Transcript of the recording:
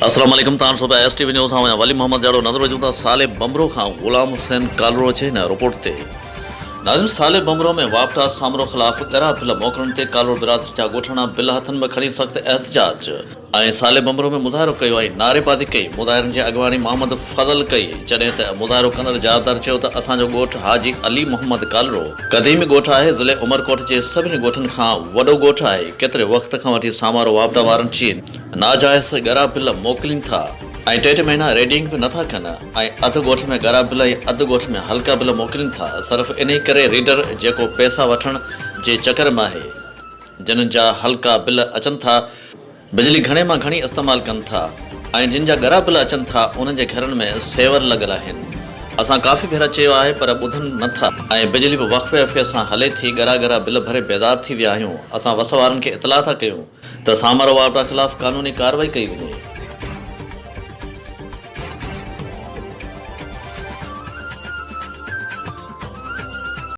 अस्सलाम वालेकुम तान सुबह एसटीवी न्यूज़ हां वली मोहम्मद जाड़ो नज़र वजूं था साले भंभरो खां गुलाम हुसैन क़ालरो अचे न रिपोर्ट ते नाज़िम साले भंभरो में वपडा सामरो खिलाफ ॻरा बिल मोकिलण ते क़ालरो बिरादरी जा ॻोठाणा बिल हथनि में खणी सख़्त एहतजाज ऐं साले भंभरो में मुज़ाहिरो कयो ऐं नारेबाज़ी कई। मुज़ाहिरनि जी अॻवानी मोहम्मद फज़ल कई जॾहिं त मुज़ाहिरो कंदड़ जवाबदार चयो त असांजो ॻोठु हाजी अली मोहम्मद क़ालरो क़दीमी ॻोठु आहे। ज़िले उमरकोट जे सभिनी ॻोठनि खां वॾो ॻोठु आहे। केतिरे वक़्त खां वठी सामारो वपडा वारनि चीन नाजाइज़ ॻरा बिल मोकिलीनि था ऐं 3 महीना रेडिंग बि नथा कनि ऐं अधु ॻोठ में ॻरा बिल ऐं अधु ॻोठ में हल्का बिल मोकिलीनि था। सिर्फ़ु इन करे रीडर जेको पैसा वठण जे चकर में आहे जिन जा हल्का बिल अचनि था बिजली घणे मां घणी इस्तेमालु कनि था ऐं जिन जा ॻरा बिल अचनि था उन्हनि जे घरनि में सेवर लॻल आहिनि। असां काफ़ी भेरा चयो आहे पर ॿुधनि नथा ऐं बिजली बि वक़्फ़े वक़्फ़े सां हले थी। ॻरा बिल भरे बेदार थी विया आहियूं। असां वस वारनि खे इतला था कयूं त सामारो वपडा ख़िलाफ़ क़ानूनी कार्रवाई कई वञे।